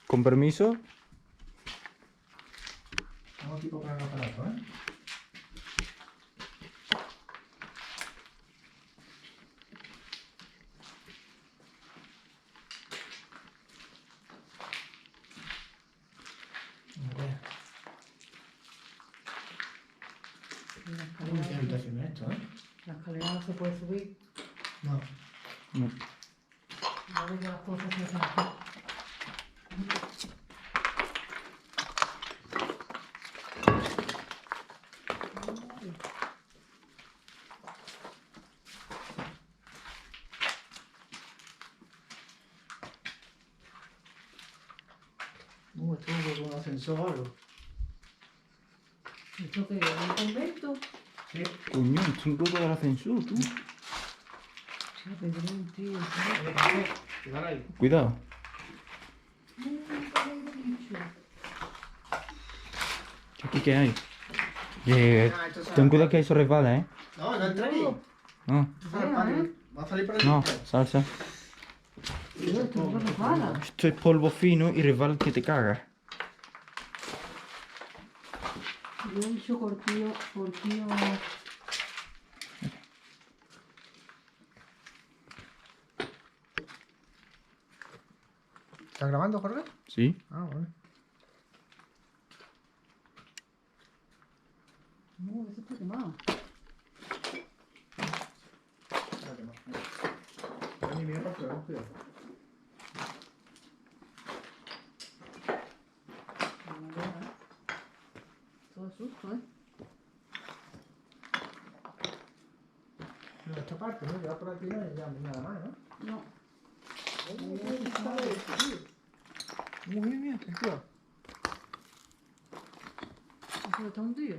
Con permiso. Vamos tipo para el aparato, ¿eh? A ver. Qué habitación es esto, ¿eh? La escalera no se puede subir. No. No. Ya ves que las cosas se hacen aquí. Esto es un ascensor o algo. ¿Esto qué es? ¿Un convento? Sí. Coño, es un roto del ascensor, tú. Sí, Pedrín, tío. Cuidado ahí. Cuidado. ¿Aquí qué hay? Esto es Ten cuidado que eso resbala, ¿eh? No, no entra aquí. No, Va a salir para el no, dentro. salsa. Tío, esto no me resbala. Esto es polvo fino y resbala que te cagas. Yo he dicho cortillo. ¿Estás grabando, Jorge? ¿Sí? Ah, vale. No, eso está quemado. Ni mierda, pero cuidado. Todo susto, ¿eh? Esta parte, ¿no? Ya por aquí no hay ya nada más, ¿no? No. Muy bien, tío. Eso está hundido.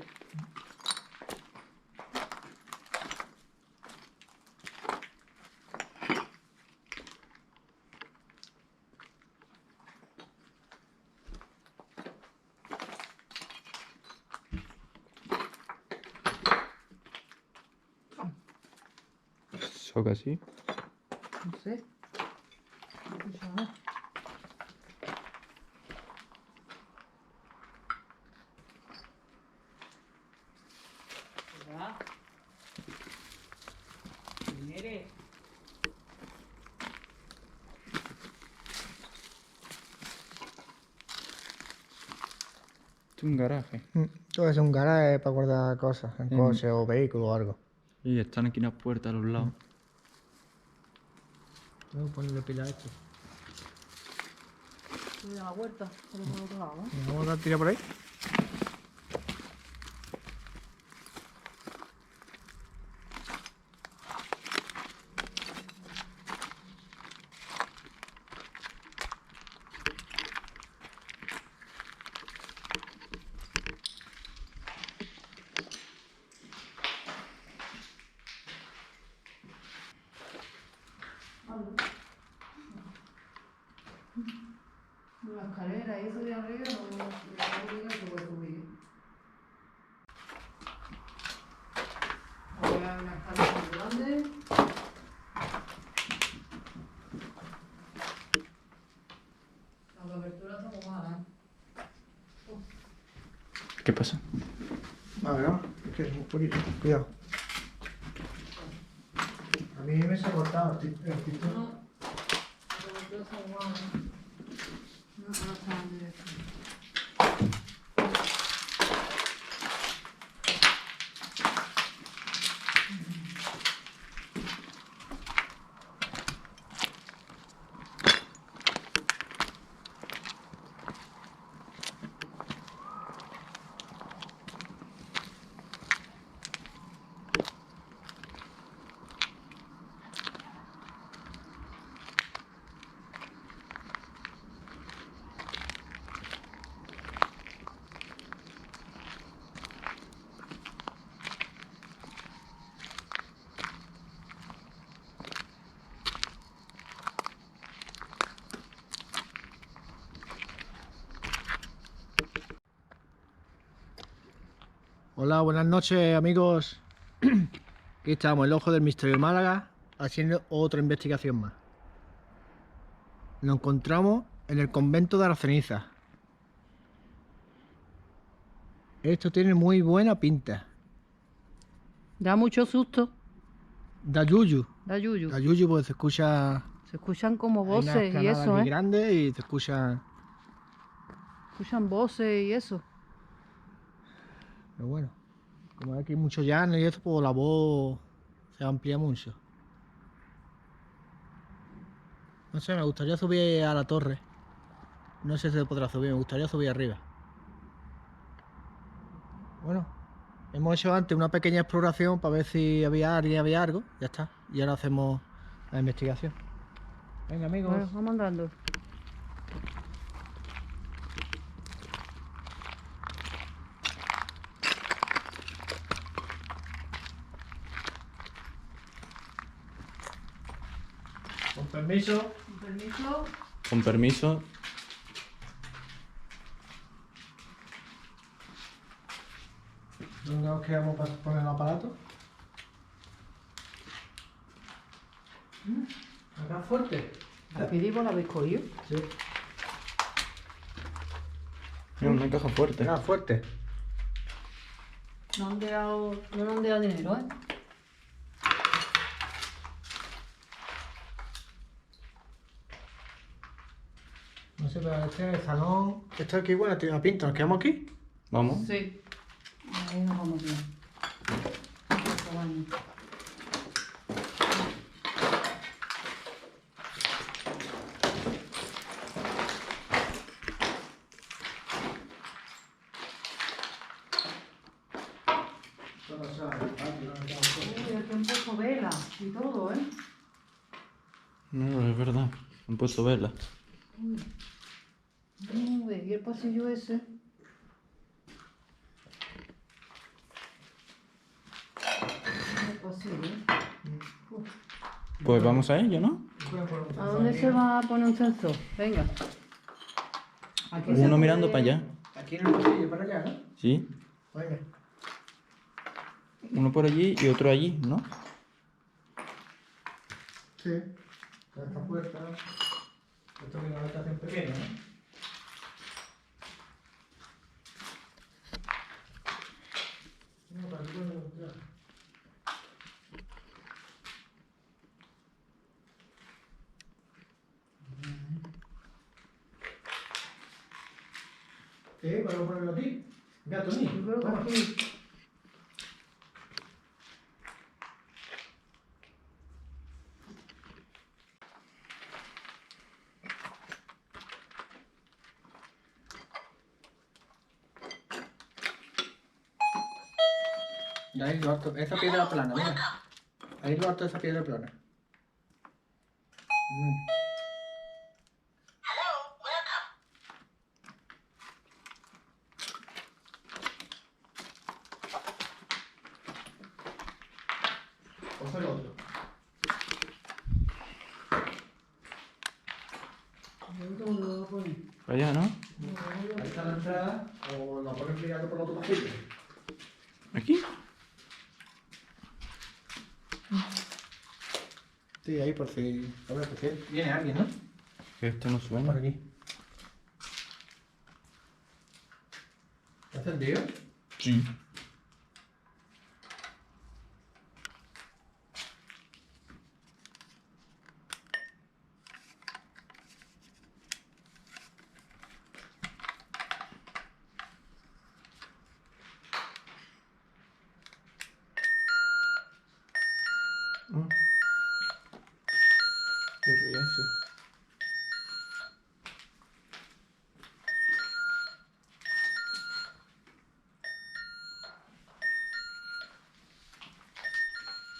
Eso casi. No sé. No sé saber. ¿Verdad? ¿Quién eres? Esto es un garaje. Todo es un garaje para guardar cosas, en coche o vehículo o algo. Y están aquí unas puertas a los lados. Tengo que ponerle pila a esto. Voy a la huerta, por el otro lado, ¿eh? Vamos a tirar por ahí. La escalera y eso de arriba no se puede subir. Voy a una escalera muy grande. La cobertura está como mala, ¿eh? ¿Qué pasa? A ver, ¿no? Es que es un poquito. Cuidado. A mí me se ha cortado el tito. No. La cobertura está como mala. No está en dirección. Hola, buenas noches, amigos. Aquí estamos, el ojo del misterio de Málaga, haciendo otra investigación más. Nos encontramos en el convento de la ceniza. Esto tiene muy buena pinta. Da mucho susto. Da yuyu. Da yuyu. Da yuyu porque se escucha... Se escuchan como Hay una voces y explanada eso, aquí ¿eh? grande y se escucha... Escuchan voces y eso. Pero bueno, como hay aquí mucho llano y eso, pues la voz se amplía mucho. No sé, me gustaría subir a la torre. No sé si se podrá subir, me gustaría subir arriba. Bueno, hemos hecho antes una pequeña exploración para ver si había alguien, había algo. Ya está. Y ahora hacemos la investigación. Venga, amigos. Bueno, vamos andando. Con permiso. Con permiso. Con permiso. ¿Dónde nos quedamos para poner el aparato? Acá fuerte. Aquí digo, ¿la habéis cogido? Sí. Es una caja fuerte. Acá fuerte. No han dado dinero, ¿eh? No sé, pero este es el salón. Esto aquí, bueno, tiene una pinta. ¿Nos quedamos aquí? Vamos. Sí. Ahí nos vamos bien. Otro baño. Uy, aquí han puesto velas y todo, ¿eh? No, es verdad. Han puesto velas. Y el pasillo ese. El pasillo, ¿eh? Pues vamos a ello, ¿no? ¿A dónde se va a poner un sensor? Venga. Aquí se Uno puede- mirando para allá. Aquí en el pasillo, para allá, ¿no? Sí. Venga. Uno por allí y otro allí, ¿no? Sí. Esta puerta. Esto es una habitación pequeña, ¿no? No, para aquí podemos entrar. ¿Qué? ¿Para ponerlo aquí? Mira, Tony. Yo creo que toma. aquí. Y ahí lo alto, esa piedra plana, mira. Ahí lo alto de esa piedra plana. Coge el otro. ¿Dónde lo voy a poner? Para allá, ¿no? Ahí está la entrada, o la pones mirando por el otro pasillo. ¿Aquí? Sí, ahí por si. A ver, por si viene alguien, ¿no? Que esto no Por suena. aquí. ¿Está encendido? Sí. Ah. Qué ruidazo.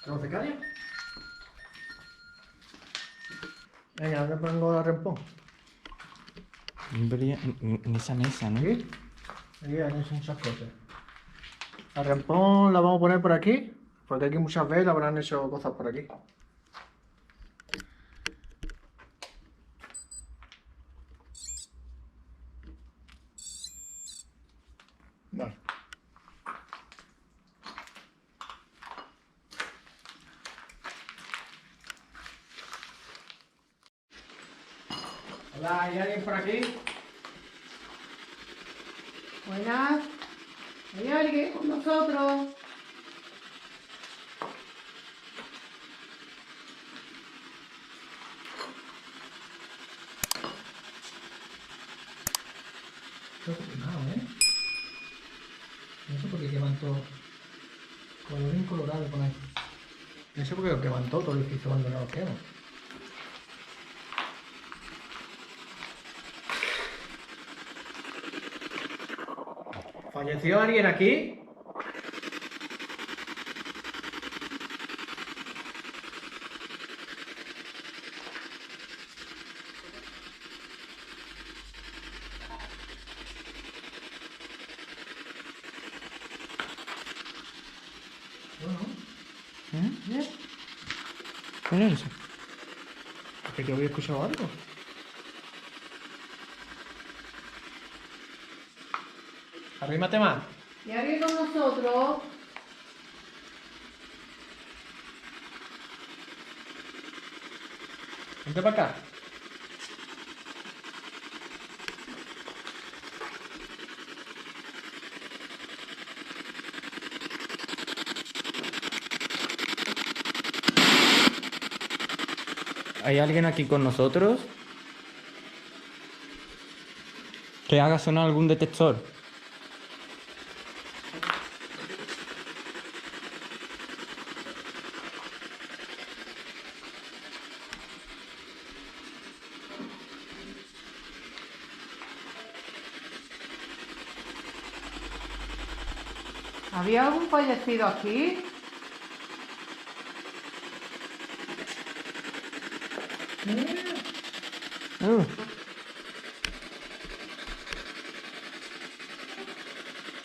¿No se calla? Venga, ¿dónde pongo la rempón? En esa mesa, ¿no? ¿Aquí? Aquí han hecho muchas cosas. La rempón la vamos a poner por aquí, porque aquí muchas veces habrán hecho cosas por aquí. Vale. Hola, ¿hay alguien por aquí? Buenas. ¿Hay alguien con nosotros? Esto es complicado, ¿eh? No sé por qué queman todo. Colorín colorado por ahí. No sé por qué lo queman todo el edificio cuando no lo queman. ¿Falleció alguien aquí? Bueno, ¿Eh? ¿Eh? ¿Quién es ese? es que había escuchado algo. Arrímate más. ¿Hay alguien con nosotros? Vente para acá. ¿Hay alguien aquí con nosotros? Que haga sonar algún detector. ¿Había algún fallecido aquí? Uh,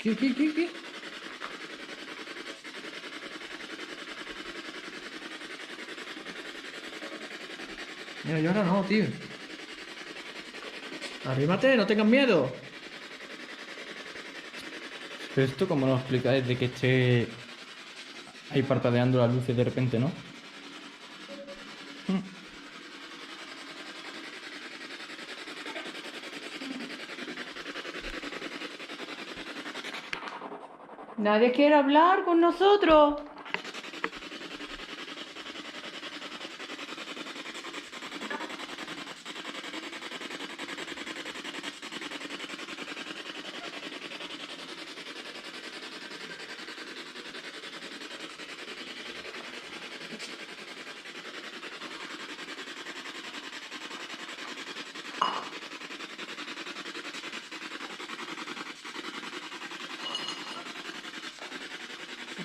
¿Qué? Mira, yo ahora no, tío. Arrímate, no tengas miedo. Pero esto, ¿cómo lo explicáis de que esté ahí parpadeando las luces de repente, no? ¿Nadie quiere hablar con nosotros?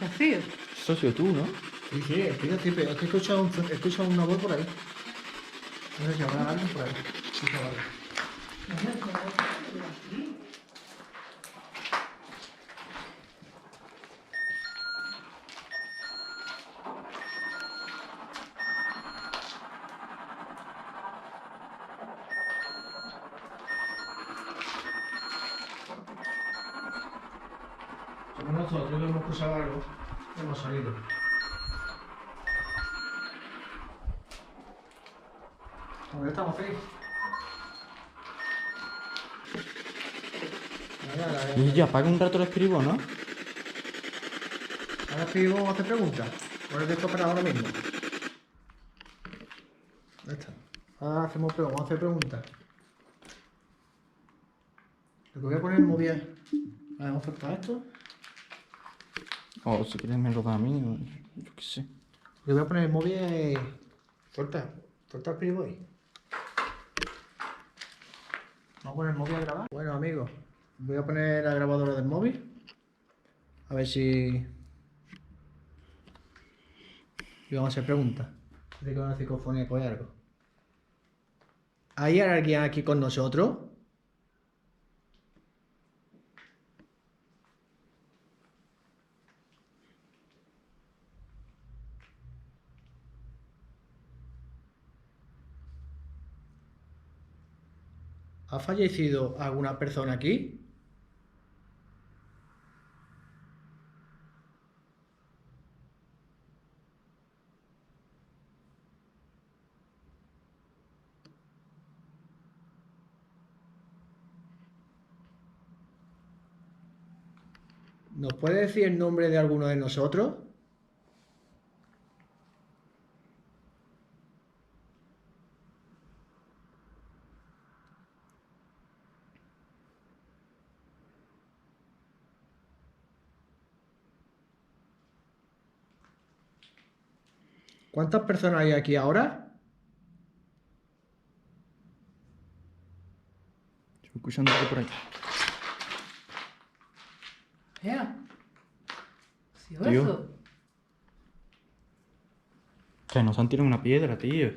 Vacío. Eso has sido tú, ¿no? Sí, es que he escuchado una voz por ahí. No sé si habrá alguien por ahí. Sí, algo. Somos nosotros que hemos escuchado algo. Hemos salido. ¿Dónde estamos, Félix? Y ya, apaga un rato el escribo, ¿no? Ahora escribo, vamos a hacer preguntas. Ahora esto para ahora mismo. Ya está. Ahora hacemos preguntas, vamos a hacer preguntas. Lo que voy a poner el móvil es... Vamos a soltar esto. O si quieres me lo da a mí, o yo qué sé. Lo que voy a poner el móvil es... Suelta el escribo ahí. Vamos a poner el móvil a grabar. Bueno, amigos, voy a poner la grabadora del móvil. A ver si... Y vamos a hacer preguntas. Dice que una psicofonía con algo. ¿Hay alguien aquí con nosotros? ¿Ha fallecido alguna persona aquí? ¿Nos puede decir el nombre de alguno de nosotros? ¿Cuántas personas hay aquí ahora? Estoy escuchando algo por ahí. Vea. ¿Sí o Tío. eso? Que nos han tirado una piedra, tío.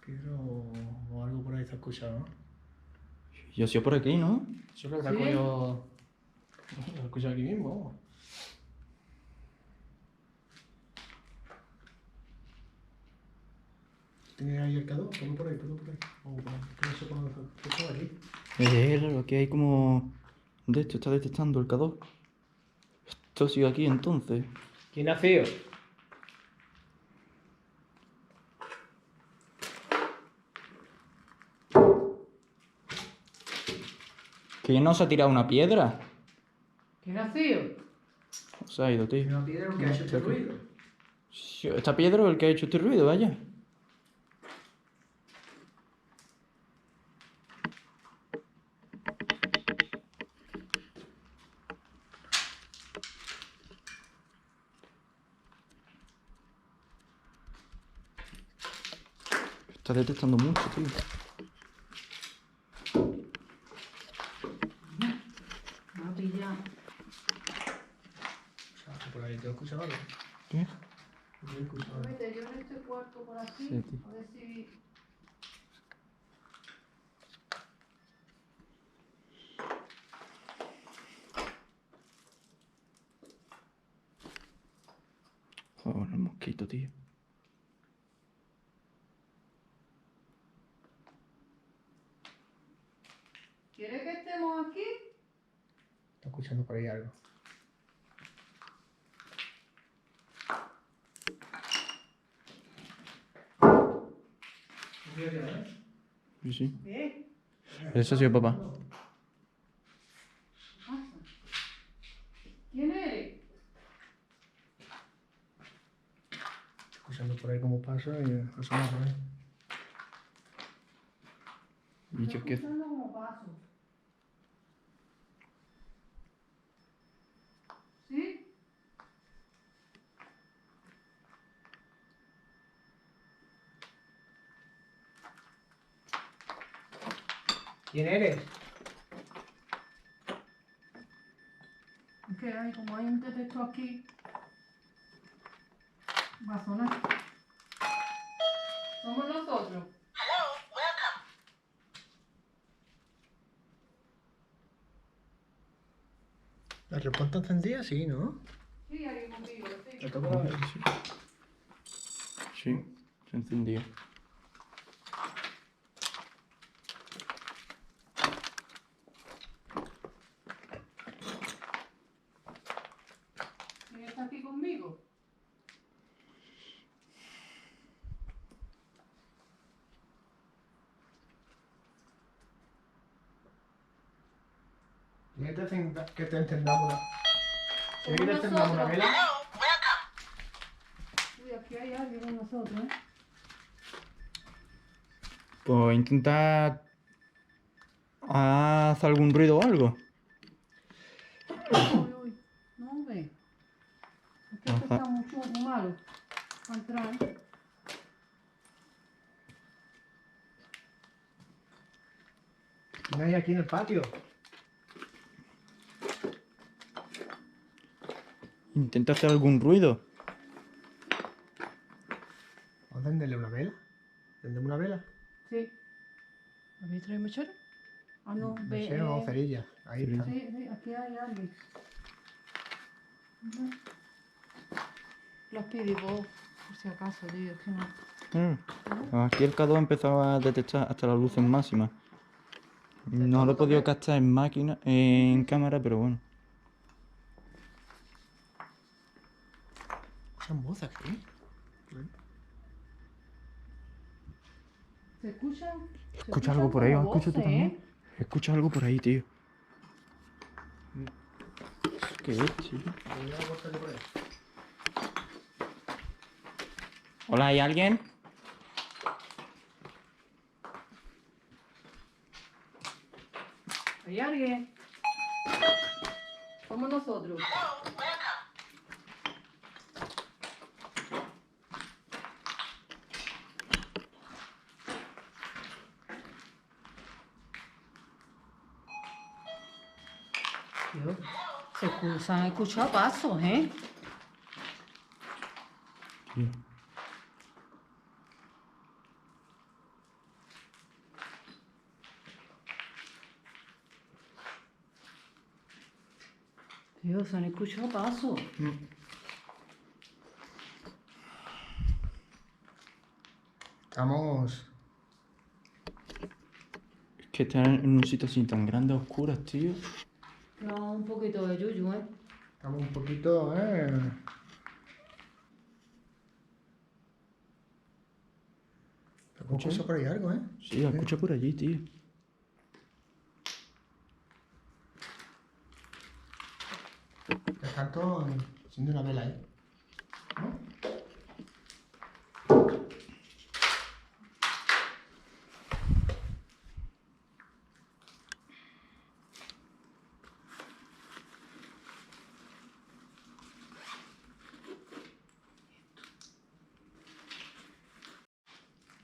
Pero o algo por ahí está escuchado, ¿no? Yo he sido por aquí, ¿no? Yo creo que ¿Sí? lo he escuchado aquí mismo. Vamos. ¿Tienes ahí el cado? Ponlo por ahí, ponlo por ahí. Vamos, que no sé cuándo lo estaba aquí. Claro, aquí hay como... De hecho, está detectando el K2. Esto sigue aquí entonces. ¿Quién ha sido? ¿Quién nos ha tirado una piedra? ¿Quién ha sido? Se ha ido, tío. ¿Una piedra que ha hecho este ruido? Sí, esta piedra es el que ha hecho este ruido, vaya. Está detectando mucho, tío. Me ha pillado. Por ahí, ¿te lo escuchado algo? ¿Qué? Yo he escuchado algo. Vete, yo en este cuarto por aquí. Sí, tío. A ver si. Joder, el mosquito, tío. ¿Quieres que estemos aquí? Está escuchando por ahí algo. Sí, sí. ¿Qué? Eso ha sido papá. ¿Qué pasa? ¿Quién eres? Escuchando por ahí cómo pasa y asoma por ahí. Y yo qué... Escuchando como paso. ¿Sí? ¿Quién eres? Es que hay, como hay un detector aquí, va a sonar. Somos nosotros. ¿La respuesta encendida? Sí, ¿no? Sí, alguien conmigo, sí. ¿La toco la vez? Sí, se encendió. ¿Quién está aquí conmigo? Que te encendamos la... ¿Quieres que te Somos encendamos la nosotros. vela? Uy, aquí hay alguien con nosotros, ¿eh? Pues intenta... hacer algún ruido o algo. Uy, uy. No, ve. Es que esto Ajá. está mucho malo para entrar. ¿Quién hay aquí en el patio? Intenta hacer algún ruido. ¿Vamos a encenderle una vela? ¿Encendemos una vela? Sí. ¿Habéis traído mechero? Ah, no, ve. Mechero, no, cerilla. Ahí está. Sí, sí, aquí hay alguien. Ujú. Los pedí vos, por si acaso, tío, es que no. Aquí el K2 empezaba a detectar hasta las luces máximas. No lo he podido captar en máquina, en cámara, pero bueno. ¿Escuchan voz aquí? ¿Se escuchan? Se Escucha algo por ahí, ¿o como escuchas tú voces, también? Escucha algo por ahí, tío. ¿Qué es, tío? Voy a cortarle por ahí. Hola, ¿hay alguien? ¿Hay alguien? Somos nosotros. Dios, se han escuchado pasos, ¿eh? Tío. Dios, se han escuchado pasos. Estamos... Es que estar en un sitio así tan grande, a oscuras, tío. No, un poquito de yuyu, ¿eh? Estamos un poquito, ¿Hemos escuchado por ahí algo, Sí, la escucho por allí, tío. Están todos haciendo una vela ahí. ¿No?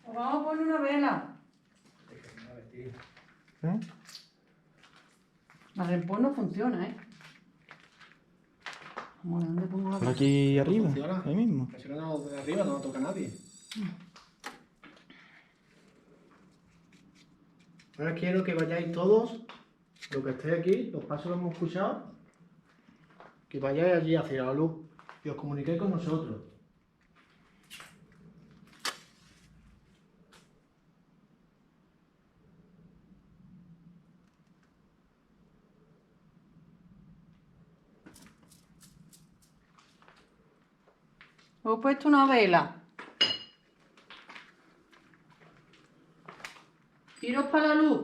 Pues vamos a poner una vela. ¿Eh? La rempón no funciona, ¿eh? Vamos, ¿dónde pongo la Por vela? aquí arriba, funciona. ahí mismo. Si no, de arriba no toca a nadie. Ahora quiero que vayáis todos, los que estéis aquí, los pasos que hemos escuchado, que vayáis allí hacia la luz y os comuniquéis con nosotros. He puesto una vela. Iros para la luz.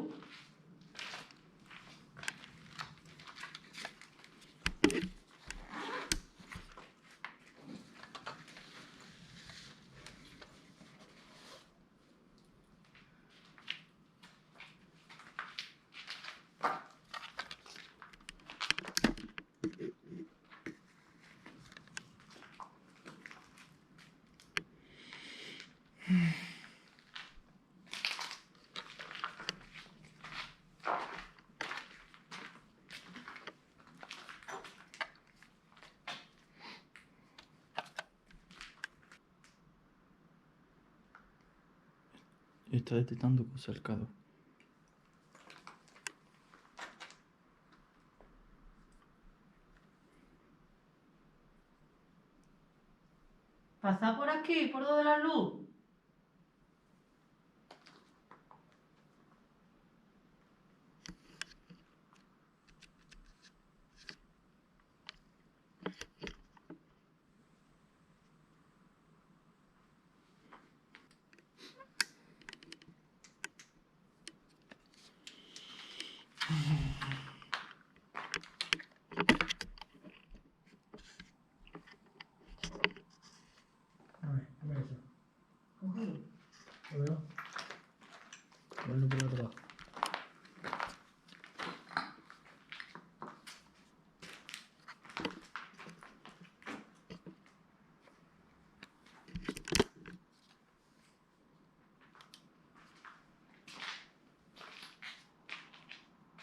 Está detectando cosas el cado. Pasad por aquí, por donde la luz. A ver, dame eso. Lo veo. Verlo por el otro lado.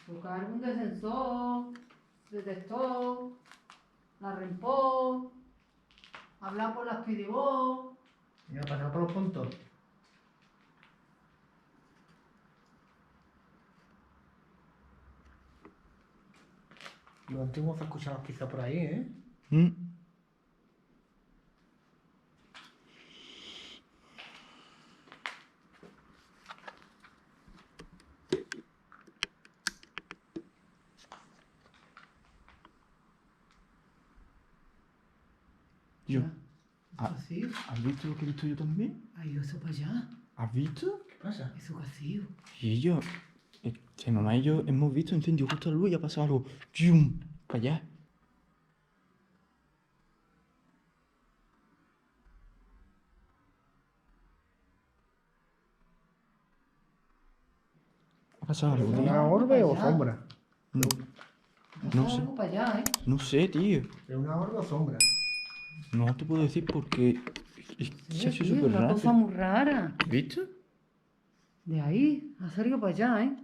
Buscar un descensor, detector, la rempó, hablar por las pidibó. Mira, pasar por los puntos. Los antiguos se escuchaban quizá por ahí, ¿eh? ¿Mm? Yo. Ah, Vacío. ¿Has visto lo que he visto yo también? Ay, eso para allá. ¿Has visto? ¿Qué pasa? Eso vacío. Y yo, que mamá y yo hemos visto incendio justo a la luz y ha pasado algo. ¡Yum! Para allá. ¿Ha pasado algo, ¿Una tío? orbe o sombra? No sé. Algo para allá, ¿eh? No sé, tío. ¿Es una orbe o sombra? No te puedo decir porque es que se ha hecho Tío, súper una cosa rápido. muy rara. ¿Viste? De ahí, ha salido para allá, ¿eh?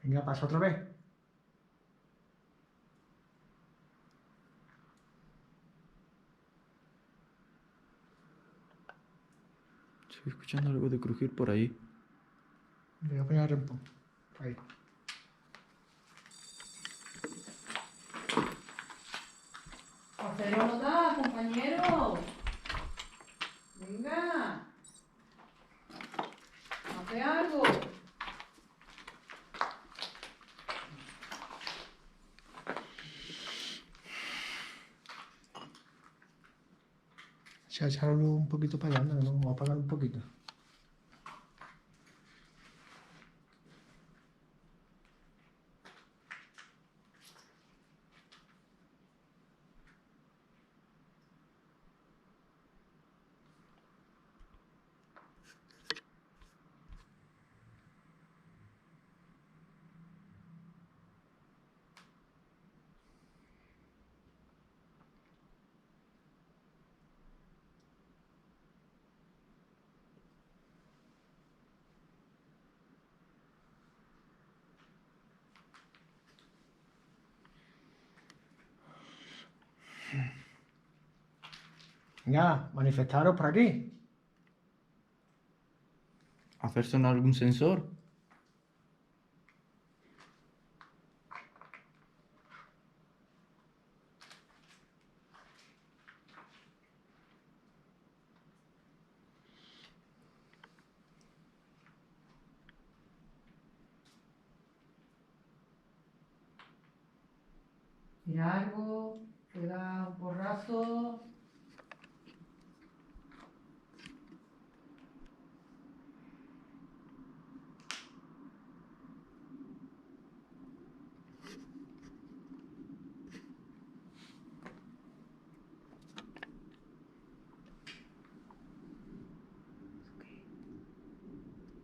Venga, pasa otra vez. Estoy escuchando algo de crujir por ahí. Le voy a poner rempo. Ahí. Hacerlo notar, compañero. Venga. Hace algo. Se ha echado un poquito para allá, ¿no? Vamos a apagar un poquito. Venga, manifestaros por aquí. ¿Hacer sonar algún sensor? Mira algo, pega un porrazo.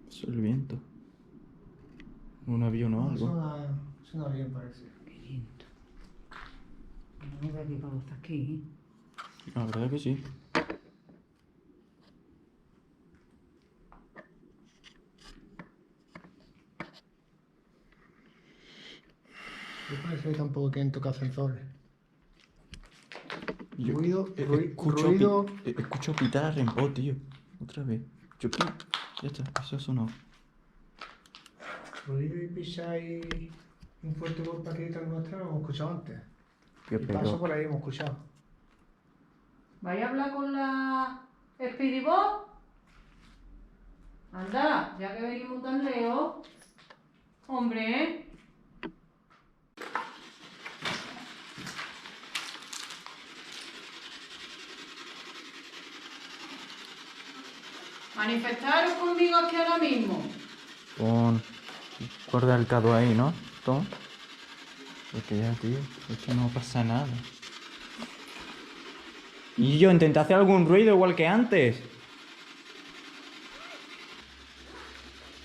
Eso es el viento. Un avión o algo. Suena bien, parece. Qué viento. No veo que cuando está aquí. La verdad que sí. Yo parece que tampoco quieren tocar sensores. Yo Ruido, escucho, ruido. escucho pitar a Rempo, tío. Otra vez. Yo pi. Ya está, eso ha sonado. Ruido y pisar y un fuerte golpe aquí detrás nuestra lo hemos escuchado antes. Tío, Y paso pero. por ahí hemos escuchado. ¿Vais a hablar con la Speedy Box? Anda, ya que venimos tan lejos. Hombre, ¿eh? Manifestaros conmigo aquí ahora mismo. Pon. Guarda el cado ahí, ¿no? Tom. Porque ya, tío. Es que no pasa nada. Y yo intenté hacer algún ruido igual que antes.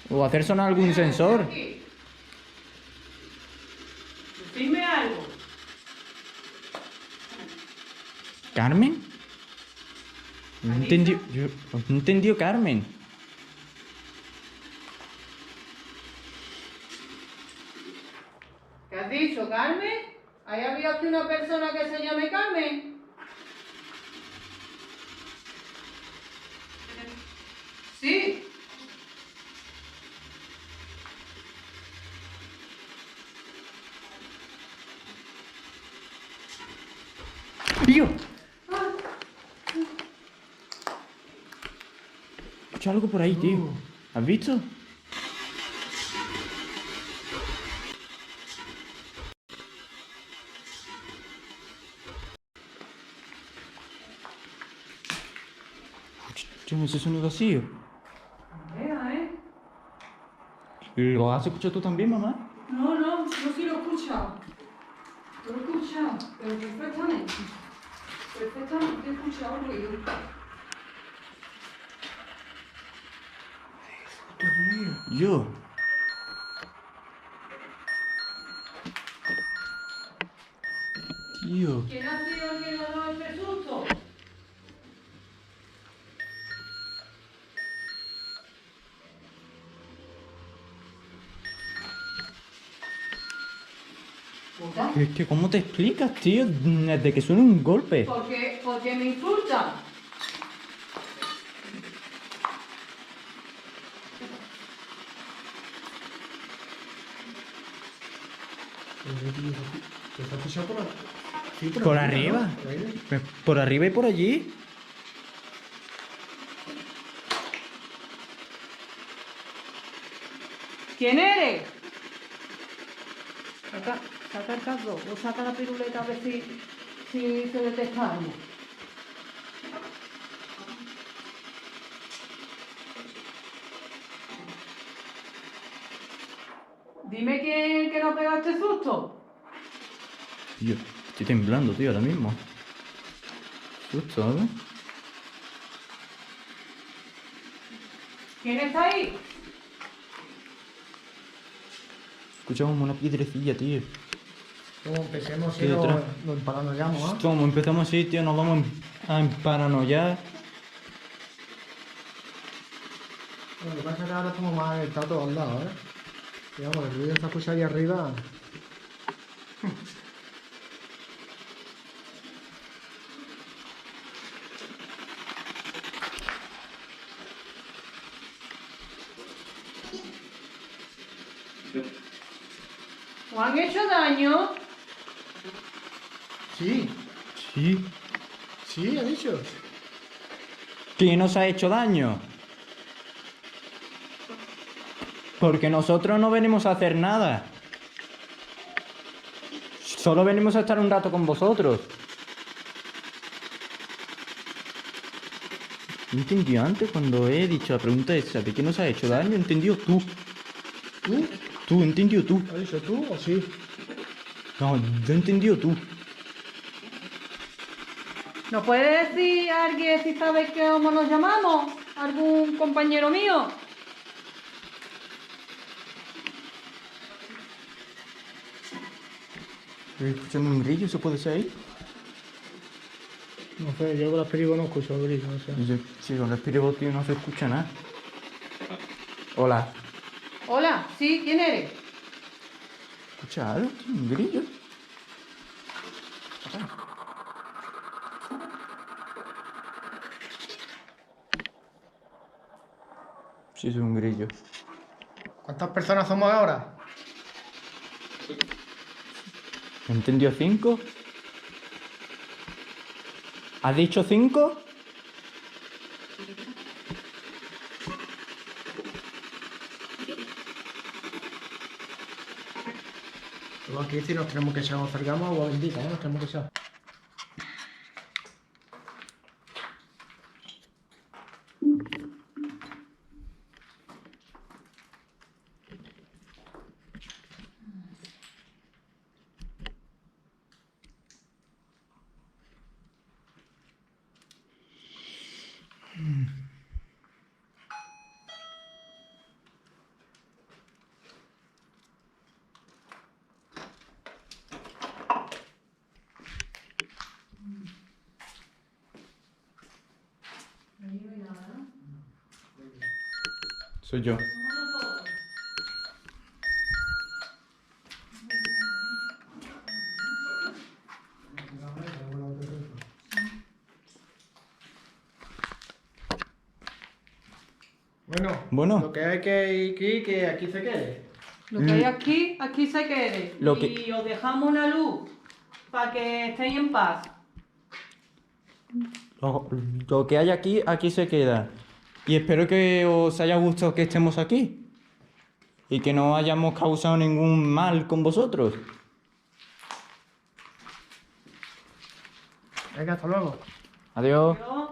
O hacer sonar algún sensor. Aquí. Decidme algo. ¿Carmen? No entendió. Yo no entendió Carmen. ¿Qué has dicho, Carmen? ¿Hay habido aquí una persona que se llame Carmen? Sí. ¡Tío! Escucho algo por ahí, tío. ¿Has visto? Escucho ese sonido así. Vea, ¿eh? ¿Lo has escuchado tú también, mamá? No, no, yo sí lo he escuchado. Lo he escuchado, pero perfectamente. Perfectamente, he escuchado ruido. Yo. Tío. ¿Quién ha sido el que le ha dado este susto? ¿Puta? Es que, ¿cómo te explicas, tío? Desde que suena un golpe. ¿Por qué me insultan? ¿Te has fichado por, sí, Por arriba. ¿no? Por ahí. Por arriba y por allí. ¿Quién eres? Saca el caso o saca la piruleta a ver si se detecta algo. Dime quién que nos pegó este susto. Tío, estoy temblando, tío, ahora mismo. Susto, ¿sabes? ¿Quién está ahí? Escuchamos una piedrecilla, tío. Como empecemos Sí, y detrás. nos paranoiamos, ¿ah? Como empezamos así, tío, nos vamos a emparanoiar. Bueno, lo que pasa es que ahora estamos más está a todos lados, ¿eh? Digamos, el ruido se escucha ahí arriba. ¿Os han hecho daño? Sí, Sí. sí, ha dicho. ¿Quién nos ha hecho daño? Porque nosotros no venimos a hacer nada. Solo venimos a estar un rato con vosotros. ¿No entendió antes cuando he dicho la pregunta esa de quién nos ha hecho daño? ¿Entendió tú? ¿Tú? Tú, entendió tú. ¿Has dicho tú o sí? No, yo entendió tú. ¿Nos puede decir alguien si sabe cómo nos llamamos? ¿Algún compañero mío? Estoy escuchando un grillo, ¿eso puede ser ahí? No sé, yo con las películas no escucho el grito, no sé. Sí, con el espíritu, tío, no se escucha nada. Hola. Hola, ¿sí? ¿Quién eres? ¿Escucha algo, tío? ¿Un grillo? Sí, es un grillo. ¿Cuántas personas somos ahora? ¿Entendió 5? ¿Has dicho 5? Luego aquí si nos tenemos que echar, nos acercamos a agua bendita, ¿eh? Nos tenemos que echar. Soy yo. Bueno. Lo que hay que aquí se quede. Lo que hay aquí, aquí se quede. Lo que- Y os dejamos una luz para que estéis en paz. Lo que hay aquí, aquí se queda. Y espero que os haya gustado que estemos aquí. Y que no hayamos causado ningún mal con vosotros. Venga, hasta luego. Adiós. Adiós.